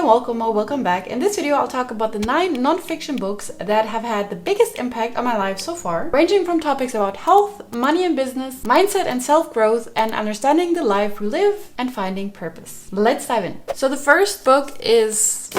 and welcome or welcome back. In this video, I'll talk about the 9 non-fiction books that have had the biggest impact on my life so far, ranging from topics about health, money and business, mindset and self-growth, and understanding the life we live and finding purpose. Let's dive in. So the first book is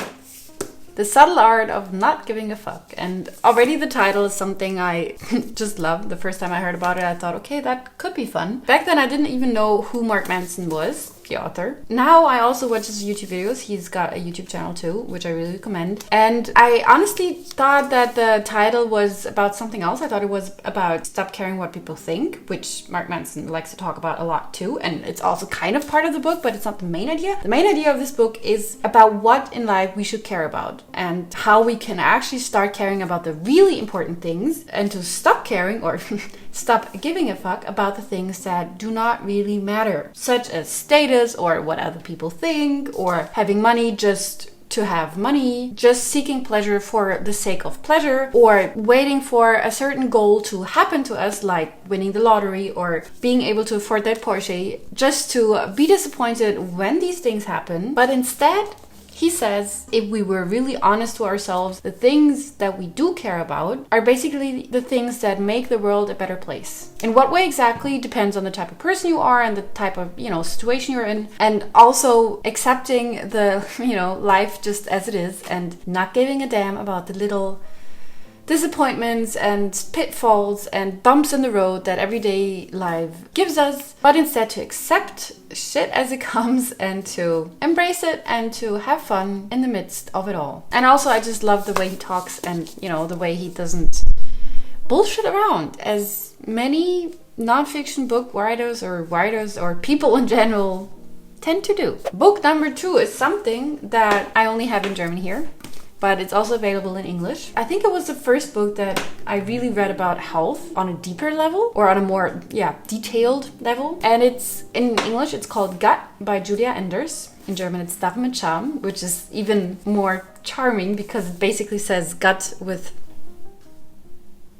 The Subtle Art of Not Giving a Fuck. And already the title is something I just love. The first time I heard about it, I thought, okay, that could be fun. Back then, I didn't even know who Mark Manson was, the author. Now I also watch his YouTube videos. He's got a YouTube channel too, which I really recommend. And I honestly thought that the title was about something else. I thought it was about stop caring what people think, which Mark Manson likes to talk about a lot too. And it's also kind of part of the book, but it's not the main idea. The main idea of this book is about what in life we should care about and how we can actually start caring about the really important things and to stop caring or stop giving a fuck about the things that do not really matter, such as status or what other people think, or having money just to have money, just seeking pleasure for the sake of pleasure, or waiting for a certain goal to happen to us, like winning the lottery or being able to afford that Porsche, just to be disappointed when these things happen. But instead, he says, if we were really honest to ourselves, the things that we do care about are basically the things that make the world a better place. In what way exactly depends on the type of person you are and the type of, situation you're in. And also accepting the, life just as it is and not giving a damn about the little disappointments and pitfalls and bumps in the road that everyday life gives us, but instead to accept shit as it comes and to embrace it and to have fun in the midst of it all. And also I just love the way he talks and, the way he doesn't bullshit around, as many non-fiction book writers or people in general tend to do. Book number 2 is something that I only have in German here, but it's also available in English. I think it was the first book that I really read about health on a deeper level, or on a more, detailed level. And it's in English, it's called Gut by Julia Enders. In German, it's Darm mit Charme, which is even more charming because it basically says gut with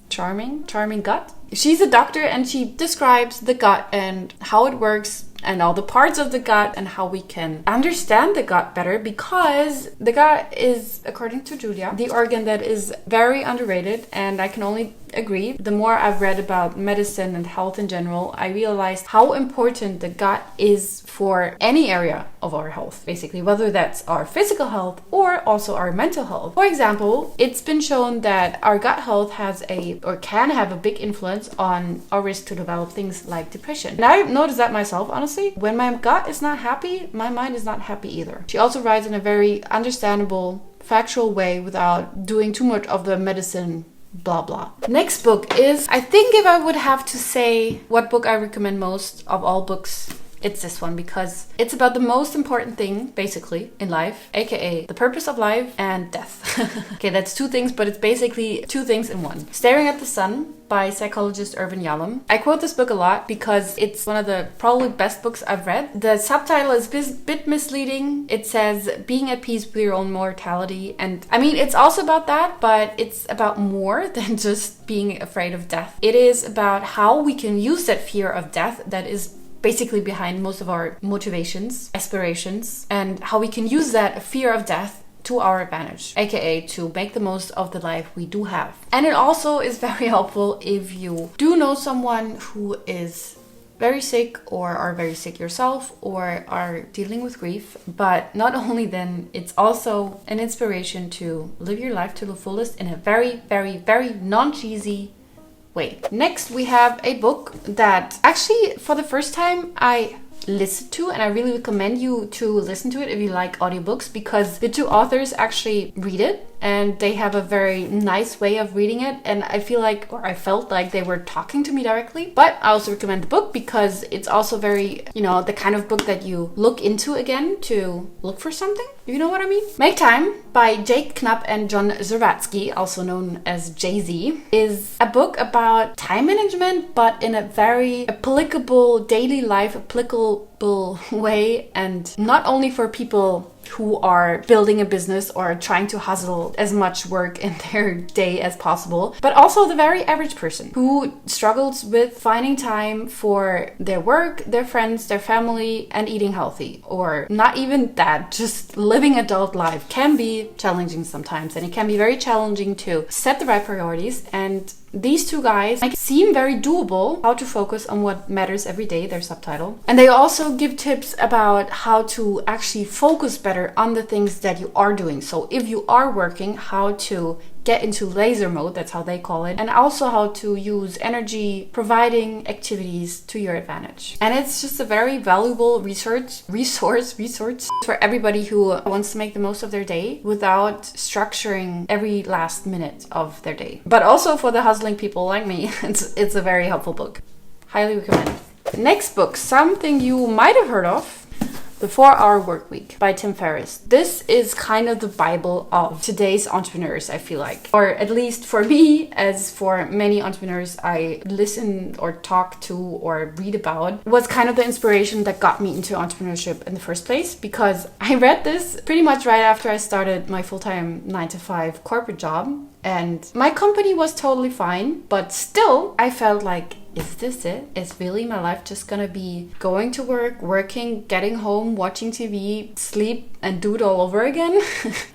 charming gut. She's a doctor and she describes the gut and how it works and all the parts of the gut and how we can understand the gut better, because the gut is, according to Julia, the organ that is very underrated. And I can only agree. The more I've read about medicine and health in general, I realized how important the gut is for any area of our health, basically, whether that's our physical health or also our mental health. For example, it's been shown that our gut health can have a big influence on our risk to develop things like depression. And I've noticed that myself, honestly. When my gut is not happy, my mind is not happy either. She also writes in a very understandable, factual way without doing too much of the medicine blah blah. Next book is, I think if I would have to say what book I recommend most of all books, it's this one, because it's about the most important thing, basically, in life, aka the purpose of life and death. Okay, that's 2 things, but it's basically 2 things in one. Staring at the Sun by psychologist Irvin Yalom. I quote this book a lot because it's one of the probably best books I've read. The subtitle is a bit misleading. It says being at peace with your own mortality. And I mean, it's also about that, but it's about more than just being afraid of death. It is about how we can use that fear of death that is basically behind most of our motivations, aspirations, and how we can use that fear of death to our advantage, aka to make the most of the life we do have. And it also is very helpful if you do know someone who is very sick or are very sick yourself or are dealing with grief. But not only then, it's also an inspiration to live your life to the fullest in a very, very, very non-cheesy way. Next, we have a book that actually for the first time I listened to, and I really recommend you to listen to it if you like audiobooks, because the 2 authors actually read it and they have a very nice way of reading it, and I felt like they were talking to me directly. But I also recommend the book because it's also very, the kind of book that you look into again to look for something, if you know what I mean. Make Time by Jake Knapp and John Zeratsky, also known as Jay-Z, is a book about time management, but in a very applicable, daily life applicable way, and not only for people who are building a business or trying to hustle as much work in their day as possible, but also the very average person who struggles with finding time for their work, their friends, their family, and eating healthy. Or not even that, just living adult life can be challenging sometimes, and it can be very challenging to set the right priorities. And these two guys seem very doable, how to focus on what matters every day, their subtitle. And they also give tips about how to actually focus better on the things that you are doing. So if you are working, how to get into laser mode, that's how they call it, and also how to use energy providing activities to your advantage. And it's just a very valuable resource for everybody who wants to make the most of their day without structuring every last minute of their day. But also for the hustling people like me, it's a very helpful book. Highly recommend. Next book, something you might have heard of, The 4-Hour Workweek by Tim Ferriss. This is kind of the Bible of today's entrepreneurs, I feel like. Or at least for me, as for many entrepreneurs I listen or talk to or read about, was kind of the inspiration that got me into entrepreneurship in the first place, because I read this pretty much right after I started my full-time 9-to-5 corporate job. And my company was totally fine, but still I felt like, is this it? Is really my life just gonna be going to work, working, getting home, watching TV, sleep, and do it all over again?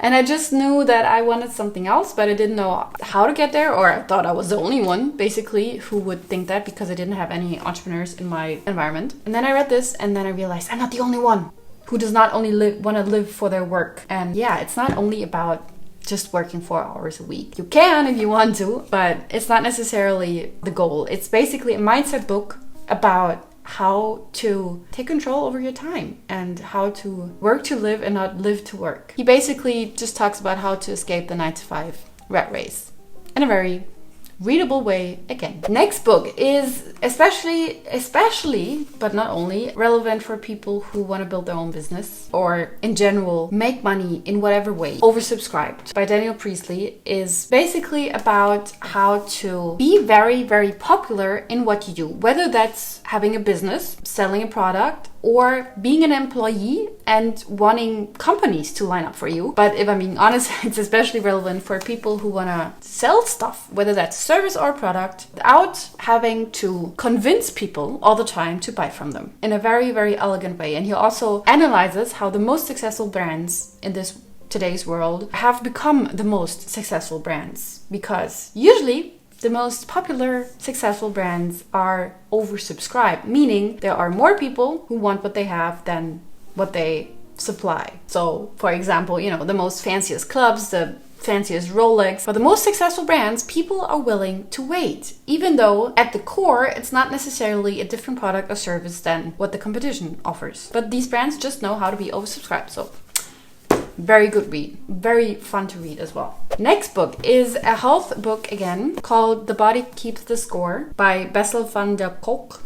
And I just knew that I wanted something else, but I didn't know how to get there, or I thought I was the only one, basically, who would think that, because I didn't have any entrepreneurs in my environment. And then I read this, and then I realized I'm not the only one who does not only want to live for their work. And yeah, it's not only about just working 4 hours a week. You can if you want to, but it's not necessarily the goal. It's basically a mindset book about how to take control over your time and how to work to live and not live to work. He basically just talks about how to escape the 9-to-5 rat race in a very readable way again. Next book is especially, but not only, relevant for people who want to build their own business or in general make money in whatever way. Oversubscribed by Daniel Priestley is basically about how to be very, very popular in what you do, whether that's having a business, selling a product, or being an employee and wanting companies to line up for you. But if I'm being honest, it's especially relevant for people who want to sell stuff, whether that's a service or a product, without having to convince people all the time to buy from them in a very, very elegant way. And he also analyzes how the most successful brands in this today's world have become the most successful brands, because usually the most popular successful brands are oversubscribed, meaning there are more people who want what they have than what they supply. So, for example, the most fanciest clubs, the fanciest Rolex, for the most successful brands, people are willing to wait, even though at the core it's not necessarily a different product or service than what the competition offers. But these brands just know how to be oversubscribed. So very good read, very fun to read as well. Next book is a health book again, called The Body Keeps the Score by Bessel van der Kolk.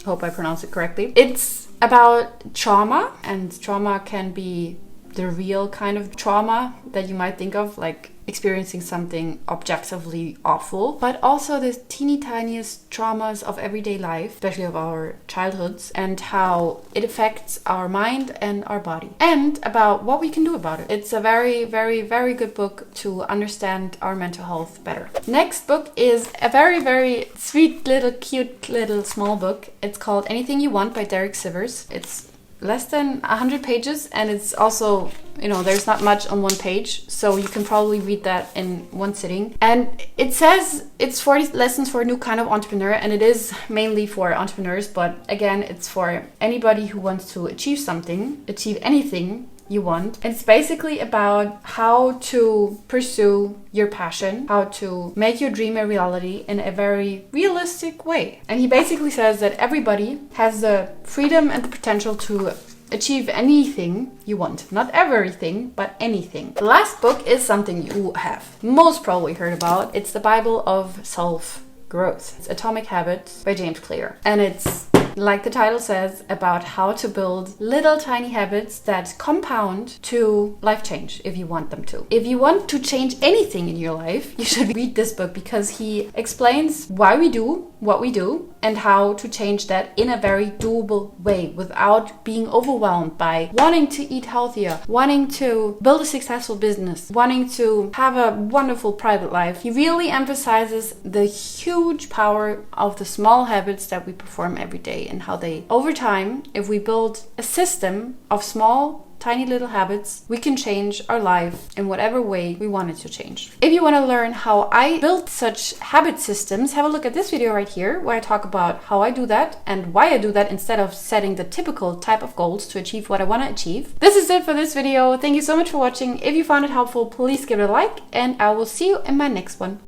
Hope I pronounced it correctly. It's about trauma, and trauma can be the real kind of trauma that you might think of, like experiencing something objectively awful, but also the teeny tiniest traumas of everyday life, especially of our childhoods, and how it affects our mind and our body, and about what we can do about it. It's a very, very, very good book to understand our mental health better. Next book is a very, very sweet little, cute little small book. It's called Anything You Want by Derek Sivers. It's less than 100 pages, and it's also, there's not much on one page, so you can probably read that in one sitting. And it says it's 40 lessons for a new kind of entrepreneur, and it is mainly for entrepreneurs, but again, it's for anybody who wants to achieve something, achieve anything you want. It's basically about how to pursue your passion, how to make your dream a reality in a very realistic way. And he basically says that everybody has the freedom and the potential to achieve anything you want. Not everything, but anything. The last book is something you have most probably heard about. It's the Bible of self-growth. It's Atomic Habits by James Clear. And it's, like the title says, about how to build little tiny habits that compound to life change if you want them to. If you want to change anything in your life, you should read this book, because he explains why we do what we do, and how to change that in a very doable way without being overwhelmed by wanting to eat healthier, wanting to build a successful business, wanting to have a wonderful private life. He really emphasizes the huge power of the small habits that we perform every day and how they, over time, if we build a system of small tiny little habits, we can change our life in whatever way we want it to change. If you want to learn how I built such habit systems, have a look at this video right here where I talk about how I do that and why I do that instead of setting the typical type of goals to achieve what I want to achieve. This is it for this video. Thank you so much for watching. If you found it helpful, please give it a like and I will see you in my next one.